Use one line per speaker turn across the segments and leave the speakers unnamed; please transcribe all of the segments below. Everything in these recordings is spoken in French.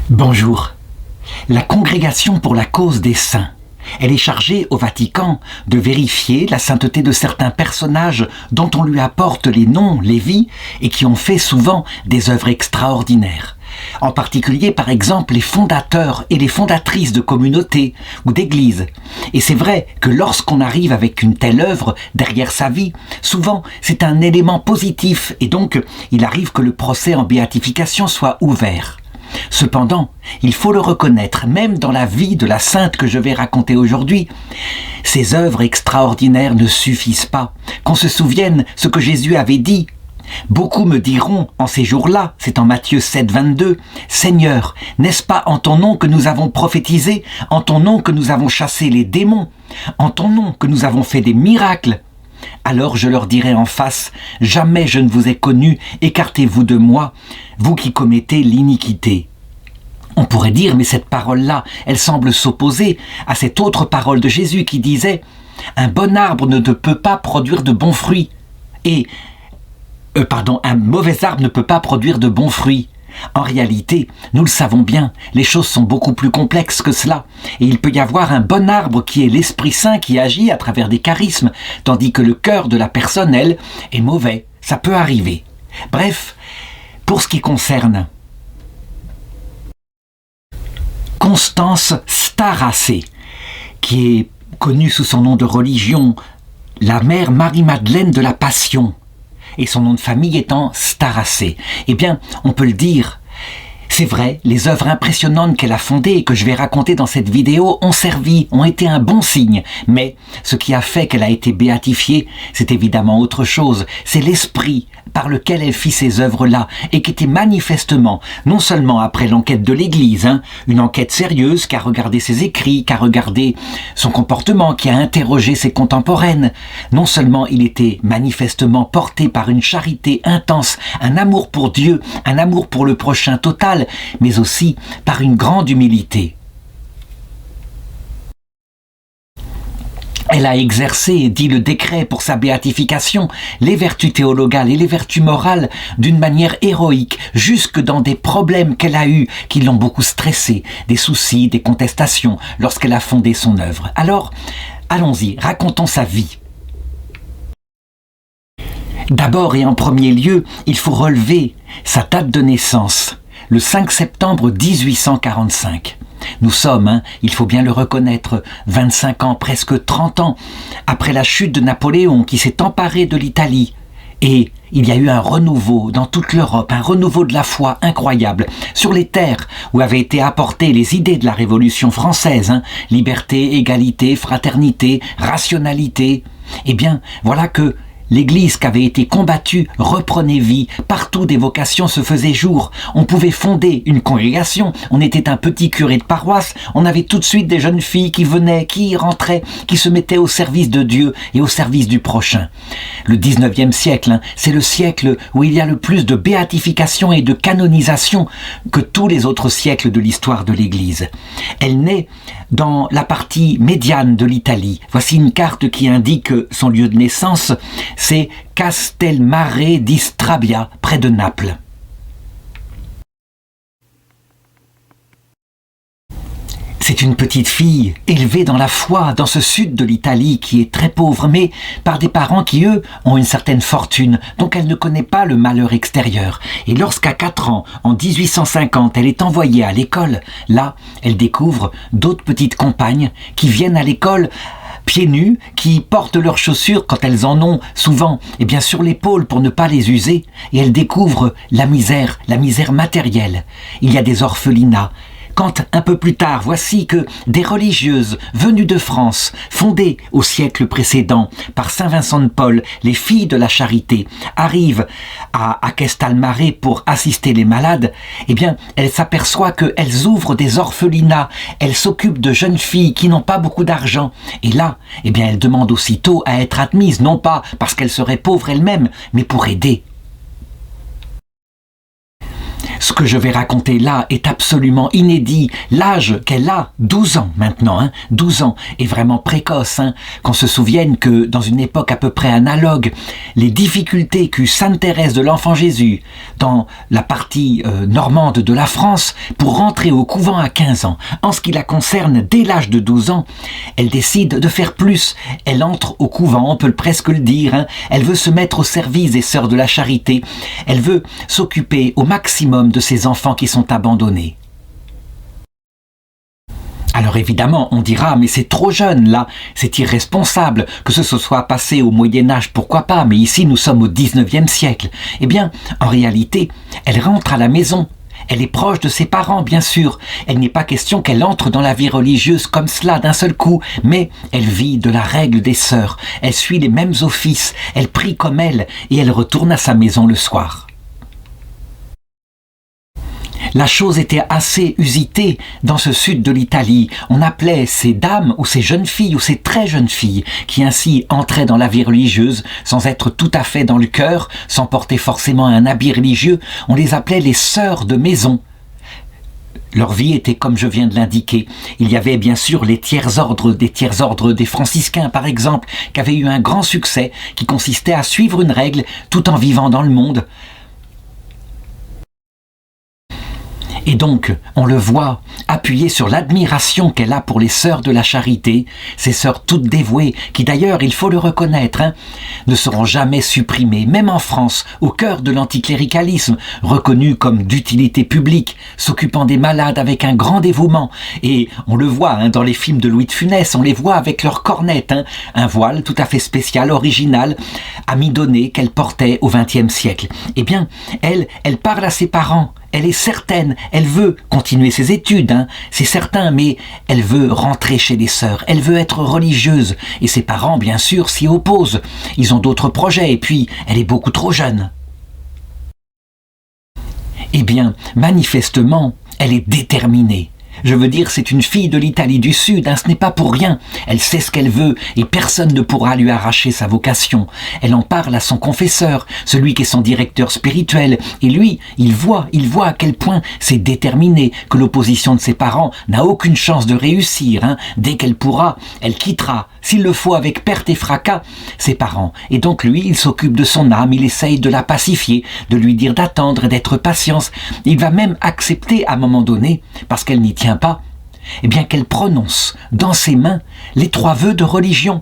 Bonjour. La Congrégation pour la cause des saints. Elle est chargée au Vatican de vérifier la sainteté de certains personnages dont on lui apporte les noms, les vies, et qui ont fait souvent des œuvres extraordinaires. En particulier, par exemple, les fondateurs et les fondatrices de communautés ou d'églises. Et c'est vrai que lorsqu'on arrive avec une telle œuvre derrière sa vie, souvent c'est un élément positif et donc il arrive que le procès en béatification soit ouvert. Cependant, il faut le reconnaître, même dans la vie de la sainte que je vais raconter aujourd'hui, ces œuvres extraordinaires ne suffisent pas. Qu'on se souvienne ce que Jésus avait dit. Beaucoup me diront en ces jours-là, c'est en Matthieu 7, 22, « Seigneur, n'est-ce pas en ton nom que nous avons prophétisé, en ton nom que nous avons chassé les démons, en ton nom que nous avons fait des miracles ?» Alors je leur dirai en face, « Jamais je ne vous ai connu, écartez-vous de moi, vous qui commettez l'iniquité. » On pourrait dire, mais cette parole-là, elle semble s'opposer à cette autre parole de Jésus qui disait « Un bon arbre ne peut pas produire de bons fruits. » Et, un mauvais arbre ne peut pas produire de bons fruits. En réalité, nous le savons bien, les choses sont beaucoup plus complexes que cela. Et il peut y avoir un bon arbre qui est l'Esprit Saint qui agit à travers des charismes, tandis que le cœur de la personne, elle, est mauvais. Ça peut arriver. Bref, pour ce qui concerne Constance Staracé, qui est connue sous son nom de religion, la mère Marie-Madeleine de la Passion, et son nom de famille étant Staracé. Eh bien, on peut le dire, c'est vrai, les œuvres impressionnantes qu'elle a fondées et que je vais raconter dans cette vidéo ont servi, ont été un bon signe. Mais ce qui a fait qu'elle a été béatifiée, c'est évidemment autre chose. C'est l'esprit par lequel elle fit ces œuvres-là et qui était manifestement, non seulement après l'enquête de l'Église, une enquête sérieuse qui a regardé ses écrits, qui a regardé son comportement, qui a interrogé ses contemporaines. Non seulement il était manifestement porté par une charité intense, un amour pour Dieu, un amour pour le prochain total, mais aussi par une grande humilité. Elle a exercé et dit le décret pour sa béatification, les vertus théologales et les vertus morales d'une manière héroïque, jusque dans des problèmes qu'elle a eus, qui l'ont beaucoup stressée, des soucis, des contestations, lorsqu'elle a fondé son œuvre. Alors, allons-y, racontons sa vie. D'abord et en premier lieu, il faut relever sa date de naissance, le 5 septembre 1845. Nous sommes, il faut bien le reconnaître, 25 ans, presque 30 ans, après la chute de Napoléon qui s'est emparé de l'Italie. Et il y a eu un renouveau dans toute l'Europe, un renouveau de la foi incroyable, sur les terres où avaient été apportées les idées de la Révolution française, liberté, égalité, fraternité, rationalité. Eh bien, voilà que l'Église qui avait été combattue reprenait vie, partout des vocations se faisaient jour, on pouvait fonder une congrégation, on était un petit curé de paroisse, on avait tout de suite des jeunes filles qui venaient, qui y rentraient, qui se mettaient au service de Dieu et au service du prochain. Le 19e siècle, c'est le siècle où il y a le plus de béatification et de canonisation que tous les autres siècles de l'histoire de l'Église. Elle naît dans la partie médiane de l'Italie. Voici une carte qui indique son lieu de naissance, c'est Castelmare di Strabia, près de Naples. C'est une petite fille élevée dans la foi, dans ce sud de l'Italie qui est très pauvre, mais par des parents qui, eux, ont une certaine fortune, donc elle ne connaît pas le malheur extérieur. Et lorsqu'à 4 ans, en 1850, elle est envoyée à l'école, là, elle découvre d'autres petites compagnes qui viennent à l'école pieds nus, qui portent leurs chaussures quand elles en ont souvent, et bien sur l'épaule pour ne pas les user, et elle découvre la misère matérielle. Il y a des orphelinats. Quand, un peu plus tard, voici que des religieuses venues de France, fondées au siècle précédent par Saint Vincent de Paul, les filles de la charité, arrivent à Castelmare pour assister les malades, eh bien, elles s'aperçoivent qu'elles ouvrent des orphelinats, elles s'occupent de jeunes filles qui n'ont pas beaucoup d'argent. Et là, eh bien, elles demandent aussitôt à être admises, non pas parce qu'elles seraient pauvres elles-mêmes, mais pour aider. Ce que je vais raconter là est absolument inédit. L'âge qu'elle a, 12 ans maintenant, 12 ans, est vraiment précoce. Qu'on se souvienne que dans une époque à peu près analogue, les difficultés qu'eut Sainte Thérèse de l'Enfant Jésus dans la partie normande de la France pour rentrer au couvent à 15 ans, en ce qui la concerne dès l'âge de 12 ans, elle décide de faire plus. Elle entre au couvent, on peut presque le dire. Elle veut se mettre au service des sœurs de la charité. Elle veut s'occuper au maximum de ces enfants qui sont abandonnés. Alors évidemment, on dira, mais c'est trop jeune là, c'est irresponsable, que ce soit passé au Moyen-Âge, pourquoi pas, mais ici nous sommes au 19e siècle. Eh bien, en réalité, elle rentre à la maison. Elle est proche de ses parents, bien sûr. Elle n'est pas question qu'elle entre dans la vie religieuse comme cela d'un seul coup, mais elle vit de la règle des sœurs. Elle suit les mêmes offices, elle prie comme elles, et elle retourne à sa maison le soir. La chose était assez usitée dans ce sud de l'Italie. On appelait ces dames ou ces jeunes filles ou ces très jeunes filles qui ainsi entraient dans la vie religieuse sans être tout à fait dans le cœur, sans porter forcément un habit religieux, on les appelait les sœurs de maison. Leur vie était comme je viens de l'indiquer. Il y avait bien sûr les tiers-ordres des franciscains par exemple, qui avaient eu un grand succès, qui consistait à suivre une règle tout en vivant dans le monde. Et donc, on le voit, appuyé sur l'admiration qu'elle a pour les sœurs de la charité, ces sœurs toutes dévouées, qui d'ailleurs, il faut le reconnaître, ne seront jamais supprimées, même en France, au cœur de l'anticléricalisme, reconnues comme d'utilité publique, s'occupant des malades avec un grand dévouement. Et on le voit dans les films de Louis de Funès, on les voit avec leur cornette, un voile tout à fait spécial, original, amidonné qu'elle portait au XXe siècle. Eh bien, elle parle à ses parents. Elle est certaine, elle veut continuer ses études, c'est certain, mais elle veut rentrer chez les sœurs, elle veut être religieuse. Et ses parents, bien sûr, s'y opposent. Ils ont d'autres projets, et puis, elle est beaucoup trop jeune. Eh bien, manifestement, elle est déterminée. Je veux dire, c'est une fille de l'Italie du Sud, ce n'est pas pour rien. Elle sait ce qu'elle veut et personne ne pourra lui arracher sa vocation. Elle en parle à son confesseur, celui qui est son directeur spirituel. Et lui, il voit à quel point c'est déterminé, que l'opposition de ses parents n'a aucune chance de réussir. Dès qu'elle pourra, elle quittera, s'il le faut avec perte et fracas, ses parents. Et donc lui, il s'occupe de son âme, il essaye de la pacifier, de lui dire d'attendre, d'être patiente. Il va même accepter à un moment donné, parce qu'elle n'y tient pas, eh bien qu'elle prononce dans ses mains les 3 vœux de religion.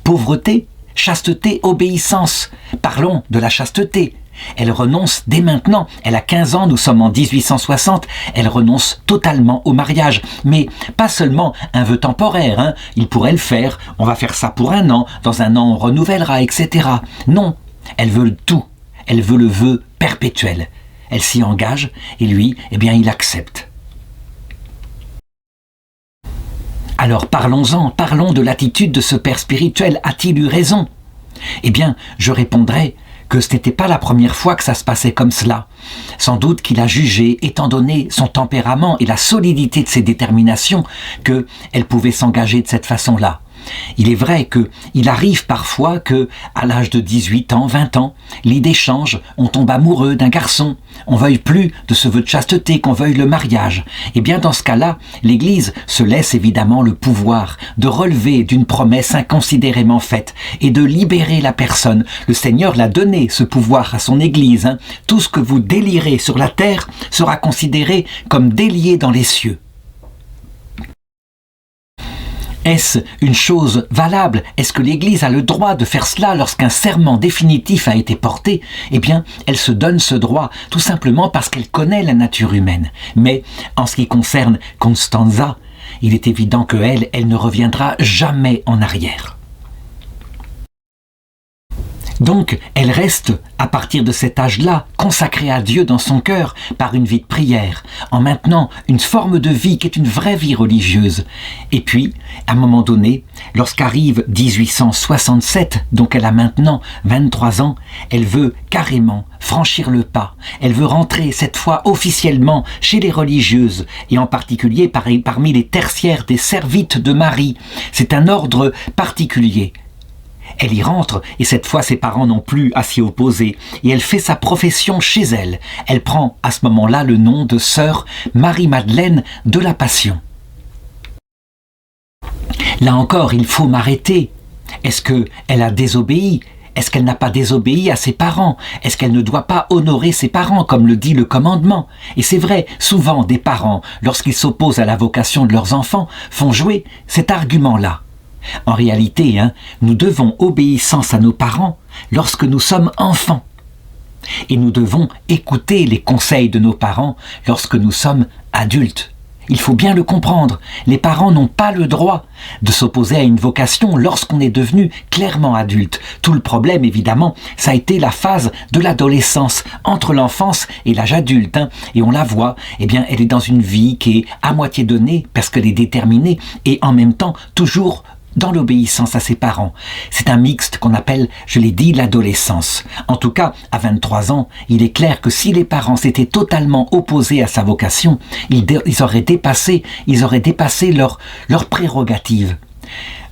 Pauvreté, chasteté, obéissance. Parlons de la chasteté. Elle renonce dès maintenant, elle a 15 ans, nous sommes en 1860, elle renonce totalement au mariage. Mais pas seulement un vœu temporaire, il pourrait le faire, on va faire ça pour 1 an, dans 1 an on renouvellera, etc. Non, elle veut tout, elle veut le vœu perpétuel. Elle s'y engage et lui, eh bien il accepte. Alors parlons-en, parlons de l'attitude de ce père spirituel. A-t-il eu raison? Eh bien, je répondrai que ce n'était pas la première fois que ça se passait comme cela. Sans doute qu'il a jugé, étant donné son tempérament et la solidité de ses déterminations, qu'elle pouvait s'engager de cette façon-là. Il est vrai qu'il arrive parfois que, à l'âge de 18 ans, 20 ans, l'idée change, on tombe amoureux d'un garçon, on veuille plus de ce vœu de chasteté, qu'on veuille le mariage. Et bien dans ce cas-là, l'Église se laisse évidemment le pouvoir de relever d'une promesse inconsidérément faite et de libérer la personne. Le Seigneur l'a donné, ce pouvoir à son Église. Tout ce que vous délirez sur la terre sera considéré comme délié dans les cieux. Est-ce une chose valable? Est-ce que l'Église a le droit de faire cela lorsqu'un serment définitif a été porté? Eh bien, elle se donne ce droit, tout simplement parce qu'elle connaît la nature humaine. Mais, en ce qui concerne Constanza, il est évident qu'elle ne reviendra jamais en arrière. Donc, elle reste, à partir de cet âge-là, consacrée à Dieu dans son cœur par une vie de prière, en maintenant une forme de vie qui est une vraie vie religieuse. Et puis, à un moment donné, lorsqu'arrive 1867, donc elle a maintenant 23 ans, elle veut carrément franchir le pas. Elle veut rentrer cette fois officiellement chez les religieuses, et en particulier parmi les tertiaires des servites de Marie. C'est un ordre particulier. Elle y rentre, et cette fois ses parents n'ont plus à s'y opposer, et elle fait sa profession chez elle. Elle prend à ce moment-là le nom de sœur Marie-Madeleine de la Passion. Là encore, il faut m'arrêter. Est-ce qu'elle a désobéi ? Est-ce qu'elle n'a pas désobéi à ses parents ? Est-ce qu'elle ne doit pas honorer ses parents, comme le dit le commandement ? Et c'est vrai, souvent des parents, lorsqu'ils s'opposent à la vocation de leurs enfants, font jouer cet argument-là. En réalité, nous devons obéissance à nos parents lorsque nous sommes enfants. Et nous devons écouter les conseils de nos parents lorsque nous sommes adultes. Il faut bien le comprendre, les parents n'ont pas le droit de s'opposer à une vocation lorsqu'on est devenu clairement adulte. Tout le problème, évidemment, ça a été la phase de l'adolescence, entre l'enfance et l'âge adulte. Et on la voit, elle est dans une vie qui est à moitié donnée, parce qu'elle est déterminée, et en même temps, toujours dans l'obéissance à ses parents. C'est un mixte qu'on appelle, je l'ai dit, l'adolescence. En tout cas, à 23 ans, il est clair que si les parents s'étaient totalement opposés à sa vocation, ils auraient dépassé leurs prérogatives.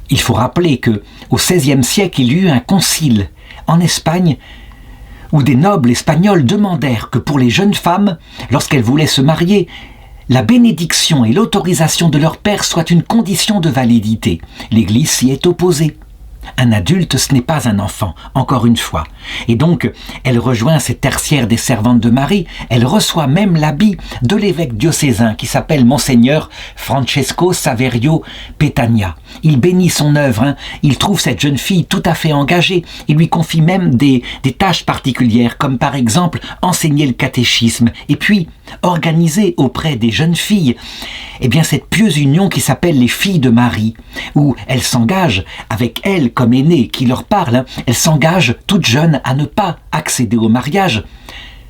Il faut rappeler que au XVIe siècle, il y eut un concile en Espagne où des nobles espagnols demandèrent que pour les jeunes femmes, lorsqu'elles voulaient se marier, la bénédiction et l'autorisation de leur père soient une condition de validité. L'Église s'y est opposée. Un adulte, ce n'est pas un enfant, encore une fois. Et donc, elle rejoint ces tertiaires des servantes de Marie, elle reçoit même l'habit de l'évêque diocésain qui s'appelle Monseigneur Francesco Saverio Petagna. Il bénit son œuvre, il trouve cette jeune fille tout à fait engagée, il lui confie même des tâches particulières, comme par exemple enseigner le catéchisme, et puis organiser auprès des jeunes filles cette pieuse union qui s'appelle les filles de Marie, où elles s'engagent avec elles comme aînées qui leur parlent, elles s'engagent toutes jeunes à ne pas accéder au mariage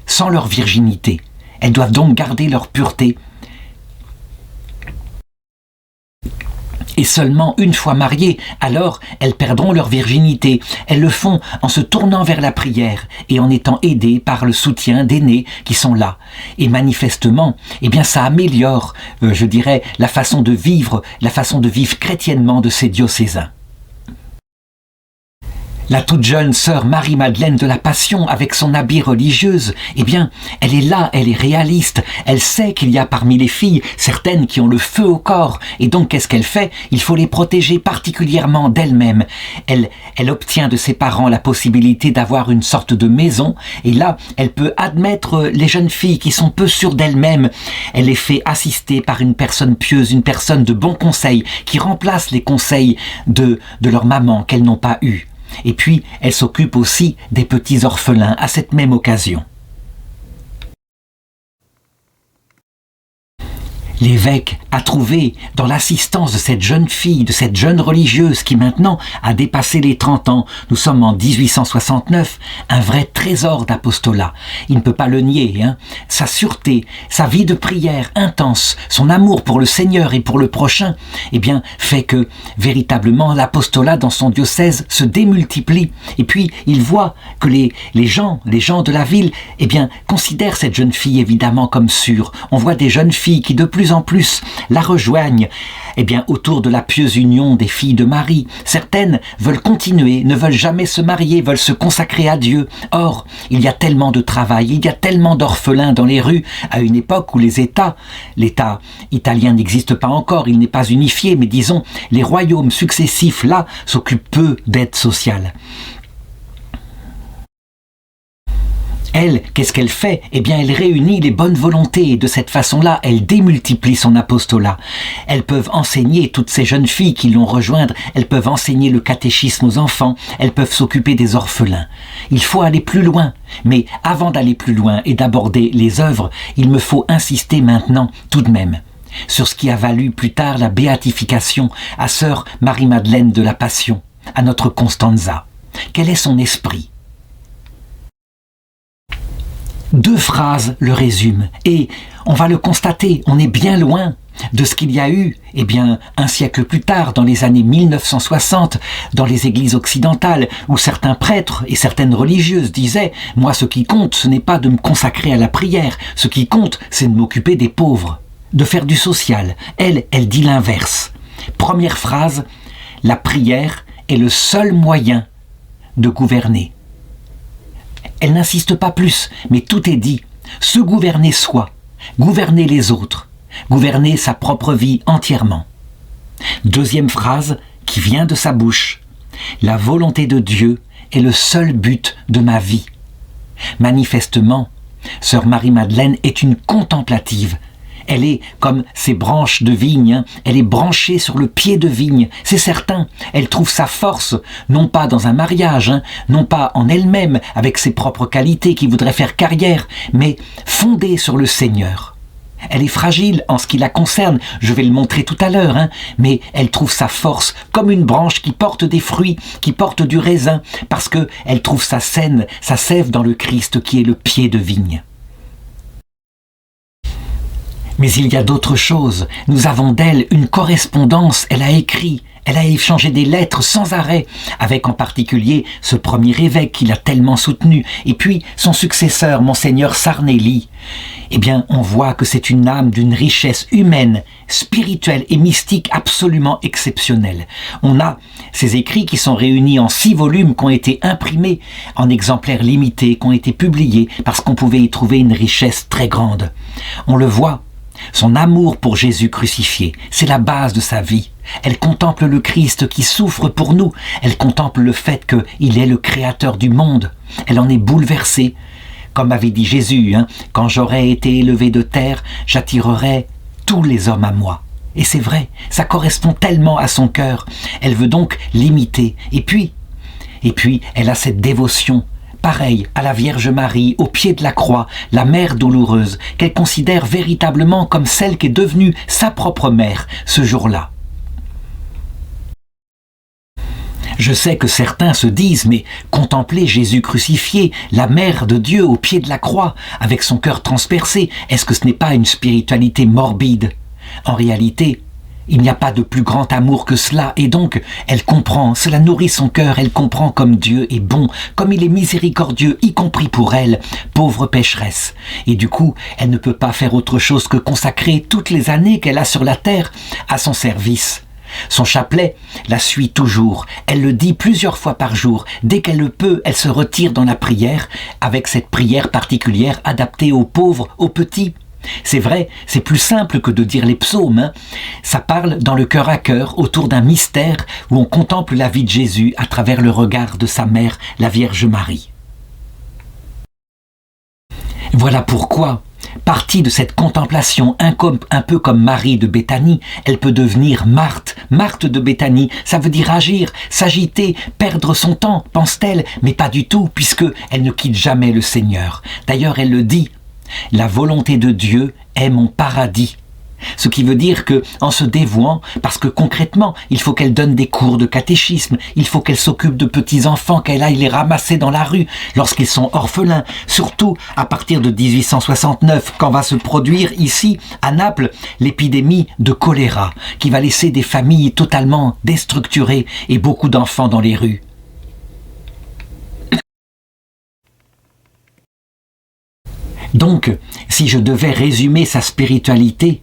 sans leur virginité. Elles doivent donc garder leur pureté. Et seulement une fois mariées, alors elles perdront leur virginité. Elles le font en se tournant vers la prière et en étant aidées par le soutien d'aînés qui sont là. Et manifestement, ça améliore, la façon de vivre chrétiennement de ces diocésains. La toute jeune sœur Marie-Madeleine de la Passion, avec son habit religieuse, elle est là, elle est réaliste. Elle sait qu'il y a parmi les filles certaines qui ont le feu au corps. Et donc, qu'est-ce qu'elle fait ? Il faut les protéger particulièrement d'elle-même. Elle obtient de ses parents la possibilité d'avoir une sorte de maison. Et là, elle peut admettre les jeunes filles qui sont peu sûres d'elles-mêmes. Elle les fait assister par une personne pieuse, une personne de bon conseil, qui remplace les conseils de leur maman qu'elles n'ont pas eus. Et puis, elle s'occupe aussi des petits orphelins à cette même occasion. L'évêque a trouvé dans l'assistance de cette jeune fille, de cette jeune religieuse qui maintenant a dépassé les 30 ans, nous sommes en 1869, un vrai trésor d'apostolat. Il ne peut pas le nier, Sa sûreté, sa vie de prière intense, son amour pour le Seigneur et pour le prochain, fait que véritablement l'apostolat dans son diocèse se démultiplie. Et puis il voit que les gens de la ville, considèrent cette jeune fille évidemment comme sûre. On voit des jeunes filles qui de plus en plus la rejoignent autour de la pieuse union des filles de Marie. Certaines veulent continuer, ne veulent jamais se marier, veulent se consacrer à Dieu. Or, il y a tellement de travail, il y a tellement d'orphelins dans les rues, à une époque où l'État italien n'existe pas encore, il n'est pas unifié, mais disons, les royaumes successifs, là, s'occupent peu d'aide sociale. Elle, qu'est-ce qu'elle fait ? Elle réunit les bonnes volontés et de cette façon-là, elle démultiplie son apostolat. Elles peuvent enseigner, toutes ces jeunes filles qui l'ont rejoindre, elles peuvent enseigner le catéchisme aux enfants, elles peuvent s'occuper des orphelins. Il faut aller plus loin, mais avant d'aller plus loin et d'aborder les œuvres, il me faut insister maintenant tout de même sur ce qui a valu plus tard la béatification à sœur Marie-Madeleine de la Passion, à notre Constanza. Quel est son esprit ? 2 phrases le résument, et on va le constater, on est bien loin de ce qu'il y a eu, un siècle plus tard, dans les années 1960, dans les églises occidentales, où certains prêtres et certaines religieuses disaient « Moi, ce qui compte, ce n'est pas de me consacrer à la prière, ce qui compte, c'est de m'occuper des pauvres, de faire du social. » Elle dit l'inverse. Première phrase, la prière est le seul moyen de gouverner. Elle n'insiste pas plus, mais tout est dit. Se gouverner soi, gouverner les autres, gouverner sa propre vie entièrement. Deuxième phrase qui vient de sa bouche. La volonté de Dieu est le seul but de ma vie. Manifestement, sœur Marie-Madeleine est une contemplative. Elle est comme ces branches de vigne, elle est branchée sur le pied de vigne, c'est certain. Elle trouve sa force, non pas dans un mariage, non pas en elle-même, avec ses propres qualités qui voudraient faire carrière, mais fondée sur le Seigneur. Elle est fragile en ce qui la concerne, je vais le montrer tout à l'heure, mais elle trouve sa force comme une branche qui porte des fruits, qui porte du raisin, parce qu'elle trouve sa sève dans le Christ qui est le pied de vigne. Mais il y a d'autres choses. Nous avons d'elle une correspondance. Elle a écrit, elle a échangé des lettres sans arrêt, avec en particulier ce premier évêque qui l'a tellement soutenu, et puis son successeur, Monseigneur Sarnelli. Eh bien, on voit que c'est une âme d'une richesse humaine, spirituelle et mystique absolument exceptionnelle. On a ces écrits qui sont réunis en 6 volumes, qui ont été imprimés en exemplaires limités, qui ont été publiés, parce qu'on pouvait y trouver une richesse très grande. On le voit. Son amour pour Jésus crucifié, c'est la base de sa vie. Elle contemple le Christ qui souffre pour nous. Elle contemple le fait qu'il est le créateur du monde. Elle en est bouleversée. Comme avait dit Jésus, quand j'aurai été élevé de terre, j'attirerai tous les hommes à moi. Et c'est vrai, ça correspond tellement à son cœur. Elle veut donc l'imiter. Et puis, elle a cette dévotion pareil à la Vierge Marie, au pied de la croix, la mère douloureuse, qu'elle considère véritablement comme celle qui est devenue sa propre mère ce jour-là. Je sais que certains se disent, mais contempler Jésus crucifié, la mère de Dieu au pied de la croix, avec son cœur transpercé, est-ce que ce n'est pas une spiritualité morbide? En réalité, il n'y a pas de plus grand amour que cela, et donc elle comprend, cela nourrit son cœur, elle comprend comme Dieu est bon, comme il est miséricordieux, y compris pour elle, pauvre pécheresse. Et du coup, elle ne peut pas faire autre chose que consacrer toutes les années qu'elle a sur la terre à son service. Son chapelet la suit toujours, elle le dit plusieurs fois par jour, dès qu'elle le peut, elle se retire dans la prière, avec cette prière particulière adaptée aux pauvres, aux petits. C'est vrai, c'est plus simple que de dire les psaumes. Ça parle dans le cœur à cœur, autour d'un mystère où on contemple la vie de Jésus à travers le regard de sa mère, la Vierge Marie. Voilà pourquoi, partie de cette contemplation, un peu comme Marie de Béthanie, elle peut devenir Marthe. Marthe de Béthanie, ça veut dire agir, s'agiter, perdre son temps, pense-t-elle, mais pas du tout, puisque elle ne quitte jamais le Seigneur. D'ailleurs, elle le dit. La volonté de Dieu est mon paradis. Ce qui veut dire que, en se dévouant, parce que concrètement, il faut qu'elle donne des cours de catéchisme, il faut qu'elle s'occupe de petits-enfants, qu'elle aille les ramasser dans la rue lorsqu'ils sont orphelins, surtout à partir de 1869, quand va se produire ici, à Naples, l'épidémie de choléra, qui va laisser des familles totalement déstructurées et beaucoup d'enfants dans les rues. Donc, si je devais résumer sa spiritualité,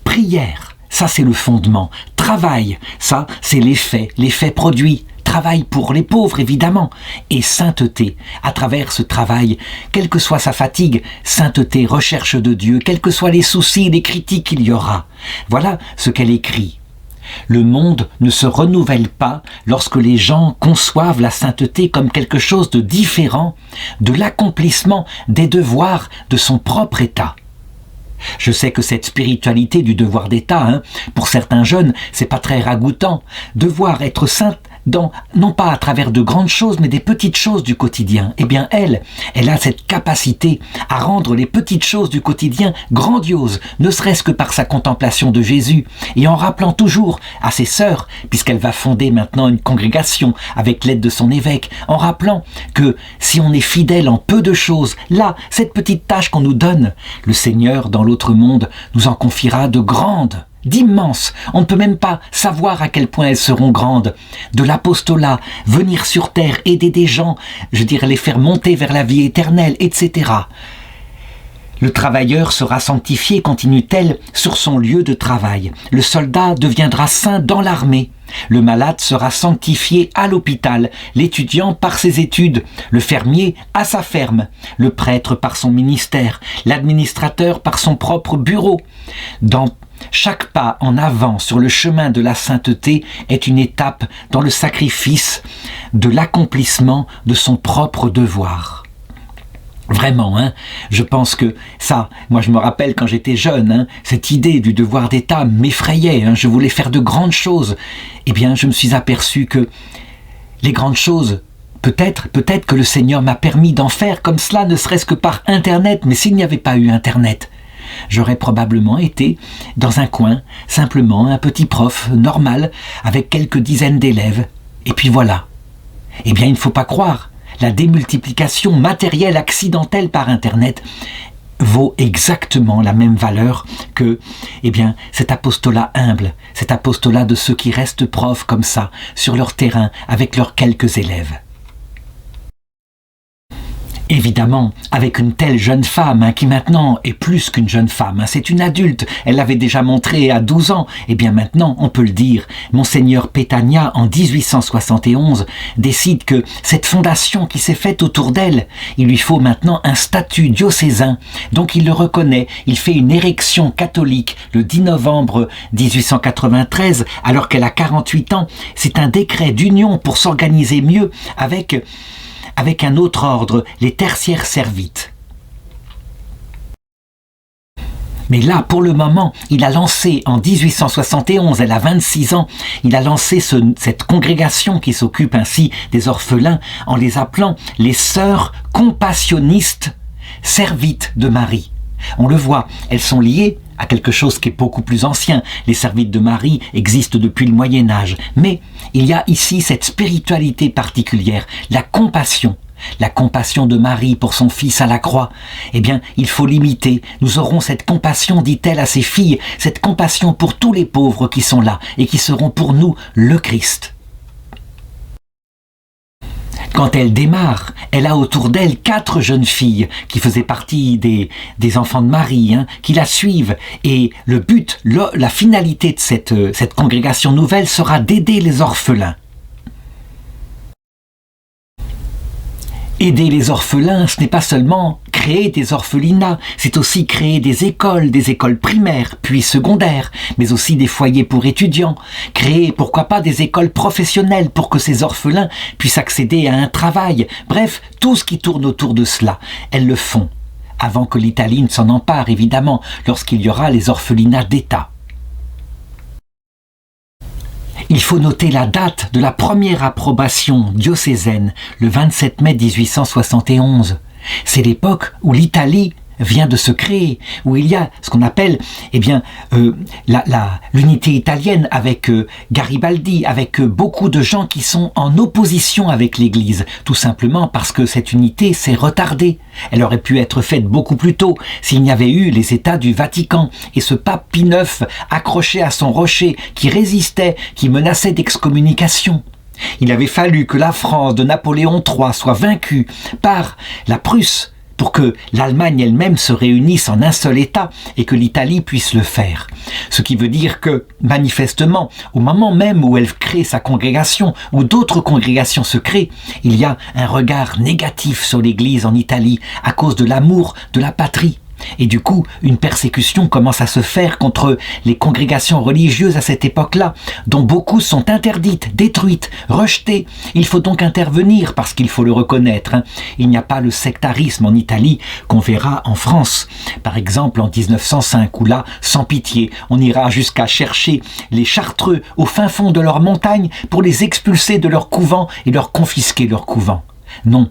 prière, ça c'est le fondement. Travail, ça c'est l'effet produit. Travail pour les pauvres évidemment. Et sainteté, à travers ce travail, quelle que soit sa fatigue, sainteté, recherche de Dieu, quels que soient les soucis, les critiques qu'il y aura. Voilà ce qu'elle écrit. Le monde ne se renouvelle pas lorsque les gens conçoivent la sainteté comme quelque chose de différent de l'accomplissement des devoirs de son propre état. Je sais que cette spiritualité du devoir d'état, pour certains jeunes, c'est pas très ragoûtant. Devoir être saint non pas à travers de grandes choses, mais des petites choses du quotidien. Eh bien, elle a cette capacité à rendre les petites choses du quotidien grandioses, ne serait-ce que par sa contemplation de Jésus, et en rappelant toujours à ses sœurs, puisqu'elle va fonder maintenant une congrégation avec l'aide de son évêque, en rappelant que si on est fidèle en peu de choses, là, cette petite tâche qu'on nous donne, le Seigneur, dans l'autre monde, nous en confiera de grandes, d'immenses. On ne peut même pas savoir à quel point elles seront grandes. De l'apostolat, venir sur terre, aider des gens, les faire monter vers la vie éternelle, etc. Le travailleur sera sanctifié, continue-t-elle, sur son lieu de travail. Le soldat deviendra saint dans l'armée. Le malade sera sanctifié à l'hôpital, l'étudiant par ses études, le fermier à sa ferme, le prêtre par son ministère, l'administrateur par son propre bureau. Dans chaque pas en avant sur le chemin de la sainteté est une étape dans le sacrifice de l'accomplissement de son propre devoir. Vraiment, je pense que ça, moi je me rappelle quand j'étais jeune, cette idée du devoir d'État m'effrayait, je voulais faire de grandes choses. Eh bien, je me suis aperçu que les grandes choses, peut-être que le Seigneur m'a permis d'en faire comme cela, ne serait-ce que par Internet, mais s'il n'y avait pas eu Internet, j'aurais probablement été dans un coin, simplement un petit prof normal, avec quelques dizaines d'élèves, et puis voilà. Eh bien, il ne faut pas croire. La démultiplication matérielle accidentelle par Internet vaut exactement la même valeur que cet apostolat humble, cet apostolat de ceux qui restent profs comme ça, sur leur terrain, avec leurs quelques élèves. Évidemment, avec une telle jeune femme qui maintenant est plus qu'une jeune femme, c'est une adulte, elle l'avait déjà montré à 12 ans, et bien maintenant, on peut le dire, Monseigneur Pétania, en 1871, décide que cette fondation qui s'est faite autour d'elle, il lui faut maintenant un statut diocésain, donc il le reconnaît, il fait une érection catholique le 10 novembre 1893, alors qu'elle a 48 ans, c'est un décret d'union pour s'organiser mieux avec un autre ordre, les tertiaires servites. Mais là, pour le moment, il a lancé en 1871, elle a 26 ans, il a lancé cette congrégation qui s'occupe ainsi des orphelins en les appelant les sœurs compassionnistes servites de Marie. On le voit, elles sont liées à quelque chose qui est beaucoup plus ancien. Les servites de Marie existent depuis le Moyen-Âge. Mais il y a ici cette spiritualité particulière, la compassion de Marie pour son fils à la croix. Eh bien, il faut l'imiter. Nous aurons cette compassion, dit-elle à ses filles, cette compassion pour tous les pauvres qui sont là et qui seront pour nous le Christ. Quand elle démarre, elle a autour d'elle 4 jeunes filles qui faisaient partie des enfants de Marie, qui la suivent. Et le but, la finalité de cette congrégation nouvelle sera d'aider les orphelins. Aider les orphelins, ce n'est pas seulement créer des orphelinats, c'est aussi créer des écoles primaires, puis secondaires, mais aussi des foyers pour étudiants, créer, pourquoi pas, des écoles professionnelles pour que ces orphelins puissent accéder à un travail. Bref, tout ce qui tourne autour de cela, elles le font, avant que l'Italie ne s'en empare, évidemment, lorsqu'il y aura les orphelinats d'État. Il faut noter la date de la première approbation diocésaine, le 27 mai 1871. C'est l'époque où l'Italie vient de se créer, où il y a ce qu'on appelle l'unité italienne avec Garibaldi, avec beaucoup de gens qui sont en opposition avec l'Église, tout simplement parce que cette unité s'est retardée. Elle aurait pu être faite beaucoup plus tôt s'il n'y avait eu les États du Vatican et ce pape Pie IX accroché à son rocher qui résistait, qui menaçait d'excommunication. Il avait fallu que la France de Napoléon III soit vaincue par la Prusse pour que l'Allemagne elle-même se réunisse en un seul État et que l'Italie puisse le faire. Ce qui veut dire que, manifestement, au moment même où elle crée sa congrégation, où d'autres congrégations se créent, il y a un regard négatif sur l'Église en Italie à cause de l'amour de la patrie. Et du coup, une persécution commence à se faire contre les congrégations religieuses à cette époque-là, dont beaucoup sont interdites, détruites, rejetées. Il faut donc intervenir parce qu'il faut le reconnaître. Il n'y a pas le sectarisme en Italie qu'on verra en France. Par exemple, en 1905, où là, sans pitié, on ira jusqu'à chercher les Chartreux au fin fond de leur montagne pour les expulser de leur couvent et leur confisquer leur couvent. Non.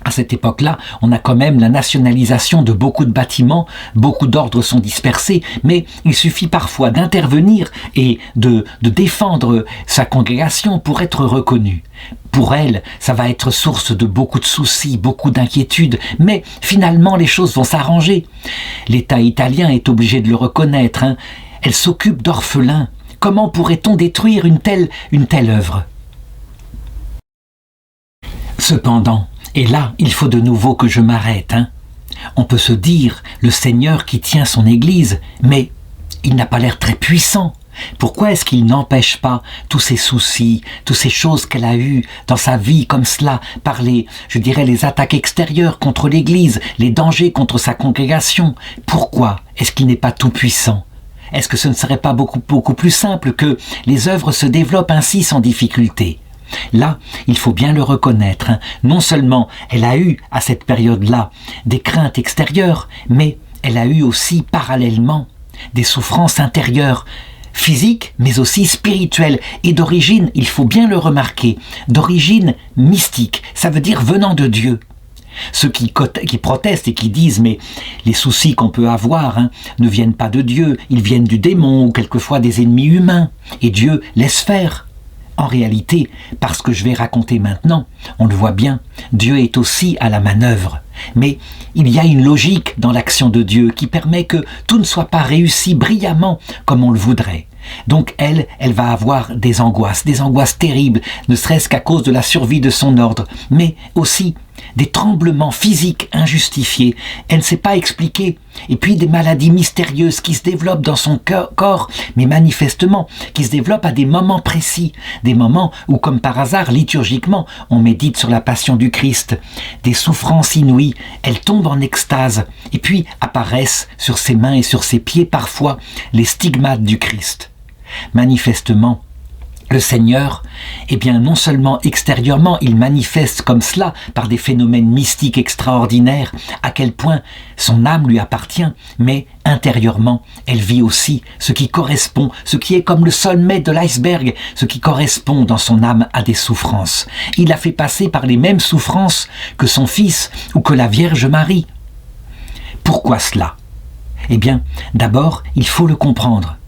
À cette époque-là, on a quand même la nationalisation de beaucoup de bâtiments, beaucoup d'ordres sont dispersés, mais il suffit parfois d'intervenir et de défendre sa congrégation pour être reconnu. Pour elle, ça va être source de beaucoup de soucis, beaucoup d'inquiétudes, mais finalement les choses vont s'arranger. L'État italien est obligé de le reconnaître, Elle s'occupe d'orphelins. Comment pourrait-on détruire une telle œuvre ? Cependant, et là, il faut de nouveau que je m'arrête, On peut se dire, le Seigneur qui tient son Église, mais il n'a pas l'air très puissant. Pourquoi est-ce qu'il n'empêche pas tous ces soucis, toutes ces choses qu'elle a eues dans sa vie comme cela, par les attaques extérieures contre l'Église, les dangers contre sa congrégation? Pourquoi est-ce qu'il n'est pas tout puissant? Est-ce que ce ne serait pas beaucoup plus simple que les œuvres se développent ainsi sans difficulté? Là, il faut bien le reconnaître, hein. Non seulement elle a eu à cette période-là des craintes extérieures, mais elle a eu aussi parallèlement des souffrances intérieures, physiques mais aussi spirituelles et d'origine, il faut bien le remarquer, d'origine mystique, ça veut dire venant de Dieu. Ceux qui protestent et qui disent mais les soucis qu'on peut avoir ne viennent pas de Dieu, ils viennent du démon ou quelquefois des ennemis humains et Dieu laisse faire. En réalité, parce que je vais raconter maintenant, on le voit bien, Dieu est aussi à la manœuvre. Mais il y a une logique dans l'action de Dieu qui permet que tout ne soit pas réussi brillamment comme on le voudrait. Donc elle va avoir des angoisses terribles, ne serait-ce qu'à cause de la survie de son ordre, mais aussi des tremblements physiques injustifiés, elle ne sait pas expliquer, et puis des maladies mystérieuses qui se développent dans son corps, mais manifestement, qui se développent à des moments précis, des moments où, comme par hasard, liturgiquement, on médite sur la passion du Christ, des souffrances inouïes, elle tombe en extase, et puis apparaissent sur ses mains et sur ses pieds parfois les stigmates du Christ. Manifestement, le Seigneur, non seulement extérieurement, il manifeste comme cela par des phénomènes mystiques extraordinaires, à quel point son âme lui appartient, mais intérieurement, elle vit aussi ce qui correspond, ce qui est comme le sommet de l'iceberg, ce qui correspond dans son âme à des souffrances. Il a fait passer par les mêmes souffrances que son fils ou que la Vierge Marie. Pourquoi cela? D'abord, il faut le comprendre.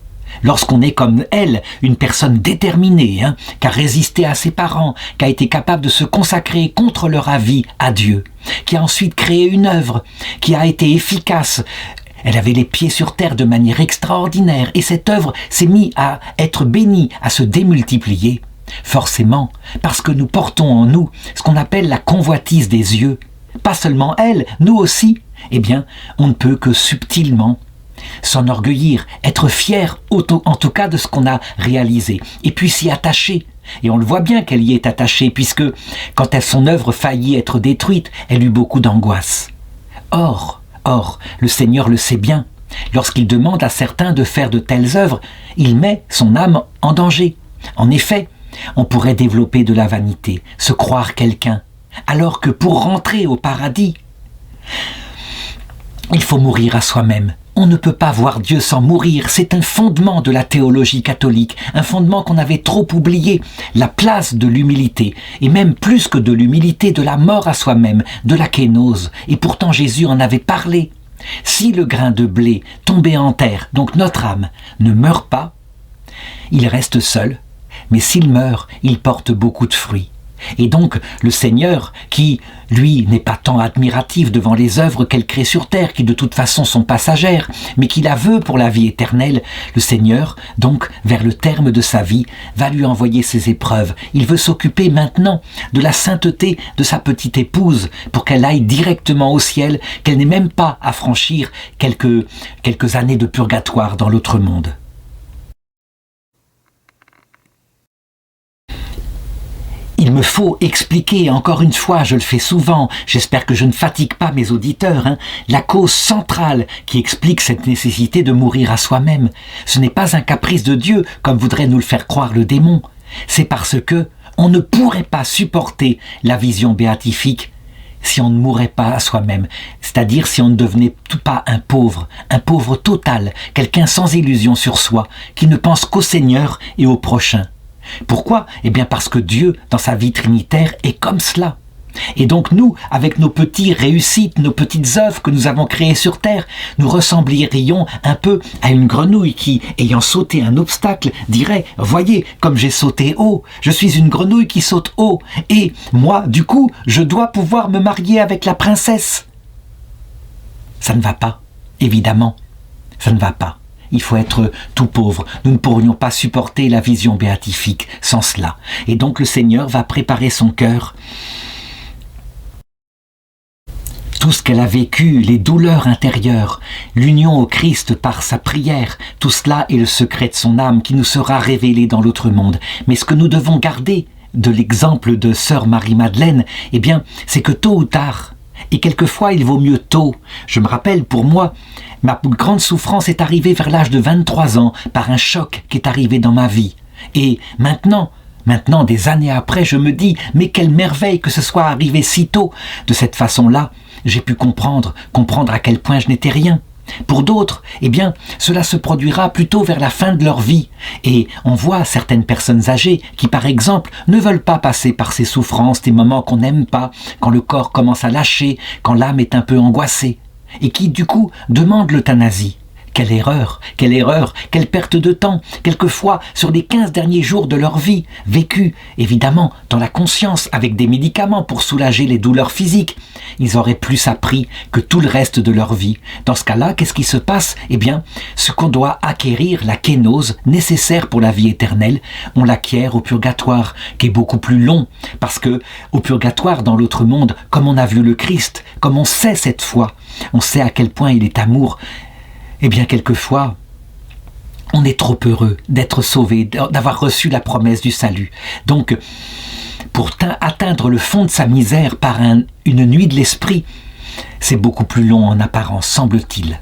Lorsqu'on est comme elle, une personne déterminée, qui a résisté à ses parents, qui a été capable de se consacrer contre leur avis à Dieu, qui a ensuite créé une œuvre, qui a été efficace, elle avait les pieds sur terre de manière extraordinaire, et cette œuvre s'est mise à être bénie, à se démultiplier. Forcément, parce que nous portons en nous ce qu'on appelle la convoitise des yeux. Pas seulement elle, nous aussi. On ne peut que subtilement s'enorgueillir, être fier en tout cas de ce qu'on a réalisé, et puis s'y attacher. Et on le voit bien qu'elle y est attachée, puisque quand son œuvre faillit être détruite, elle eut beaucoup d'angoisse. Or, le Seigneur le sait bien. Lorsqu'il demande à certains de faire de telles œuvres, il met son âme en danger. En effet, on pourrait développer de la vanité, se croire quelqu'un, alors que pour rentrer au paradis, il faut mourir à soi-même. On ne peut pas voir Dieu sans mourir, c'est un fondement de la théologie catholique, un fondement qu'on avait trop oublié, la place de l'humilité, et même plus que de l'humilité, de la mort à soi-même, de la kénose, et pourtant Jésus en avait parlé. Si le grain de blé tombé en terre, donc notre âme, ne meurt pas, il reste seul, mais s'il meurt, il porte beaucoup de fruits. Et donc le Seigneur, qui, lui, n'est pas tant admiratif devant les œuvres qu'elle crée sur terre, qui de toute façon sont passagères, mais qui la veut pour la vie éternelle, le Seigneur, donc, vers le terme de sa vie, va lui envoyer ses épreuves. Il veut s'occuper maintenant de la sainteté de sa petite épouse, pour qu'elle aille directement au ciel, qu'elle n'ait même pas à franchir quelques années de purgatoire dans l'autre monde. Il me faut expliquer, encore une fois, je le fais souvent, j'espère que je ne fatigue pas mes auditeurs, la cause centrale qui explique cette nécessité de mourir à soi-même. Ce n'est pas un caprice de Dieu, comme voudrait nous le faire croire le démon. C'est parce que on ne pourrait pas supporter la vision béatifique si on ne mourait pas à soi-même, c'est-à-dire si on ne devenait pas un pauvre total, quelqu'un sans illusion sur soi, qui ne pense qu'au Seigneur et au prochain. Pourquoi ? Parce que Dieu, dans sa vie trinitaire, est comme cela. Et donc nous, avec nos petites réussites, nos petites œuvres que nous avons créées sur terre, nous ressemblerions un peu à une grenouille qui, ayant sauté un obstacle, dirait « Voyez, comme j'ai sauté haut, je suis une grenouille qui saute haut, et moi, du coup, je dois pouvoir me marier avec la princesse. » Ça ne va pas, évidemment, ça ne va pas. Il faut être tout pauvre. Nous ne pourrions pas supporter la vision béatifique sans cela. Et donc le Seigneur va préparer son cœur tout ce qu'elle a vécu, les douleurs intérieures, l'union au Christ par sa prière, tout cela est le secret de son âme qui nous sera révélé dans l'autre monde. Mais ce que nous devons garder de l'exemple de sœur Marie-Madeleine, eh bien, c'est que tôt ou tard, et quelquefois il vaut mieux tôt. Je me rappelle, pour moi, ma plus grande souffrance est arrivée vers l'âge de 23 ans par un choc qui est arrivé dans ma vie. Et maintenant, des années après, je me dis, mais quelle merveille que ce soit arrivé si tôt. De cette façon-là, j'ai pu comprendre à quel point je n'étais rien. Pour d'autres, eh bien, cela se produira plutôt vers la fin de leur vie. Et on voit certaines personnes âgées qui, par exemple, ne veulent pas passer par ces souffrances, des moments qu'on n'aime pas, quand le corps commence à lâcher, quand l'âme est un peu angoissée, et qui, du coup, demandent l'euthanasie. Quelle erreur, quelle perte de temps, quelquefois sur les 15 derniers jours de leur vie, vécue, évidemment, dans la conscience, avec des médicaments pour soulager les douleurs physiques. Ils auraient plus appris que tout le reste de leur vie. Dans ce cas-là, qu'est-ce qui se passe? Eh bien, ce qu'on doit acquérir, la kénose, nécessaire pour la vie éternelle, on l'acquiert au purgatoire, qui est beaucoup plus long, parce que au purgatoire, dans l'autre monde, comme on a vu le Christ, comme on sait cette foi, on sait à quel point il est amour. Eh bien, quelquefois, on est trop heureux d'être sauvé, d'avoir reçu la promesse du salut. Donc, pour atteindre le fond de sa misère par une nuit de l'esprit, c'est beaucoup plus long en apparence, semble-t-il.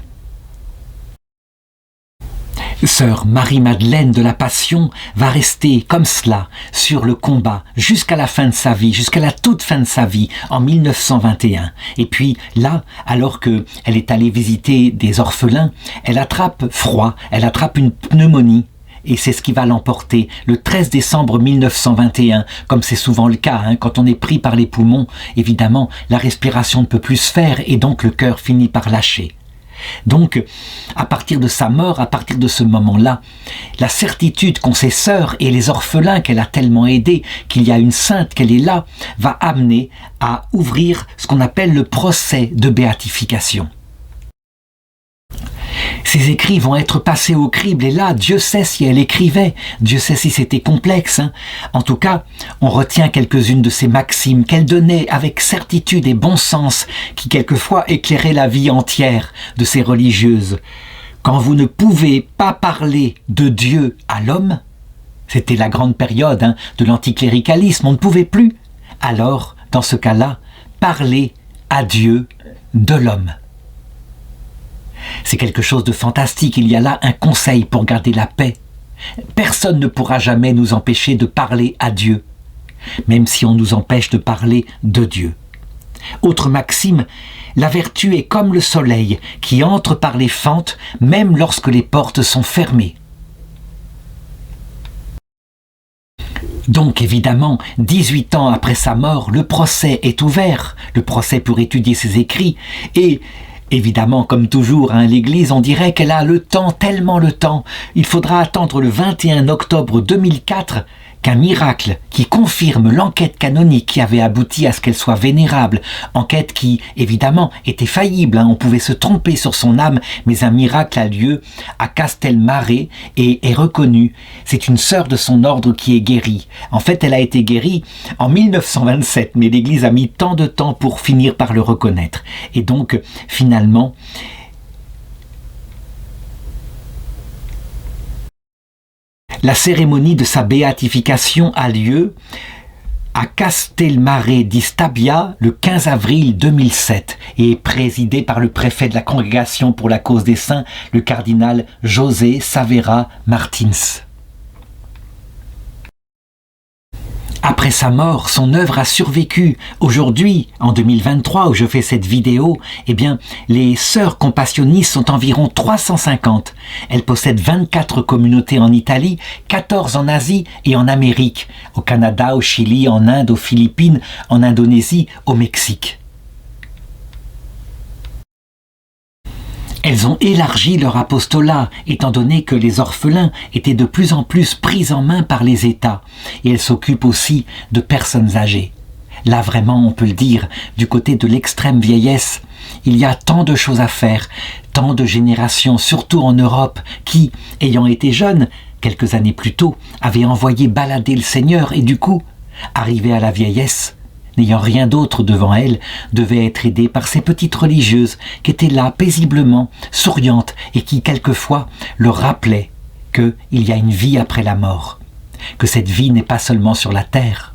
Sœur Marie-Madeleine de la Passion va rester comme cela sur le combat jusqu'à la fin de sa vie, jusqu'à la toute fin de sa vie en 1921. Et puis là, alors qu'elle est allée visiter des orphelins, elle attrape froid, elle attrape une pneumonie. Et c'est ce qui va l'emporter le 13 décembre 1921, comme c'est souvent le cas, quand on est pris par les poumons, évidemment, la respiration ne peut plus se faire et donc le cœur finit par lâcher. Donc, à partir de sa mort, à partir de ce moment-là, la certitude qu'ont ses sœurs et les orphelins qu'elle a tellement aidés, qu'il y a une sainte, qu'elle est là, va amener à ouvrir ce qu'on appelle le procès de béatification. Ses écrits vont être passés au crible et là, Dieu sait si elle écrivait, Dieu sait si c'était complexe. En tout cas, on retient quelques-unes de ces maximes qu'elle donnait avec certitude et bon sens qui quelquefois éclairaient la vie entière de ces religieuses. Quand vous ne pouvez pas parler de Dieu à l'homme, c'était la grande période de l'anticléricalisme, on ne pouvait plus. Alors, dans ce cas-là, parlez à Dieu de l'homme. C'est quelque chose de fantastique, il y a là un conseil pour garder la paix. Personne ne pourra jamais nous empêcher de parler à Dieu, même si on nous empêche de parler de Dieu. Autre maxime, la vertu est comme le soleil qui entre par les fentes même lorsque les portes sont fermées. Donc évidemment, 18 ans après sa mort, le procès est ouvert, le procès pour étudier ses écrits, et évidemment, comme toujours, l'Église, on dirait qu'elle a le temps, tellement le temps. Il faudra attendre le 21 octobre 2004 qu'un miracle qui confirme l'enquête canonique qui avait abouti à ce qu'elle soit vénérable, enquête qui, évidemment, était faillible, on pouvait se tromper sur son âme, mais un miracle a lieu à Castelmare et est reconnu. C'est une sœur de son ordre qui est guérie. En fait, elle a été guérie en 1927, mais l'Église a mis tant de temps pour finir par le reconnaître. Et donc, finalement, la cérémonie de sa béatification a lieu à Castelmare di Stabia le 15 avril 2007 et est présidée par le préfet de la Congrégation pour la cause des saints, le cardinal José Savera Martins. Après sa mort, son œuvre a survécu. Aujourd'hui, en 2023, où je fais cette vidéo, eh bien, les sœurs compassionnistes sont environ 350. Elles possèdent 24 communautés en Italie, 14 en Asie et en Amérique, au Canada, au Chili, en Inde, aux Philippines, en Indonésie, au Mexique. Elles ont élargi leur apostolat, étant donné que les orphelins étaient de plus en plus pris en main par les États, et elles s'occupent aussi de personnes âgées. Là vraiment, on peut le dire, du côté de l'extrême vieillesse, il y a tant de choses à faire, tant de générations, surtout en Europe, qui, ayant été jeunes, quelques années plus tôt, avaient envoyé balader le Seigneur, et du coup, arrivés à la vieillesse, n'ayant rien d'autre devant elle, devait être aidée par ces petites religieuses qui étaient là paisiblement, souriantes et qui, quelquefois, leur rappelaient qu'il y a une vie après la mort, que cette vie n'est pas seulement sur la terre,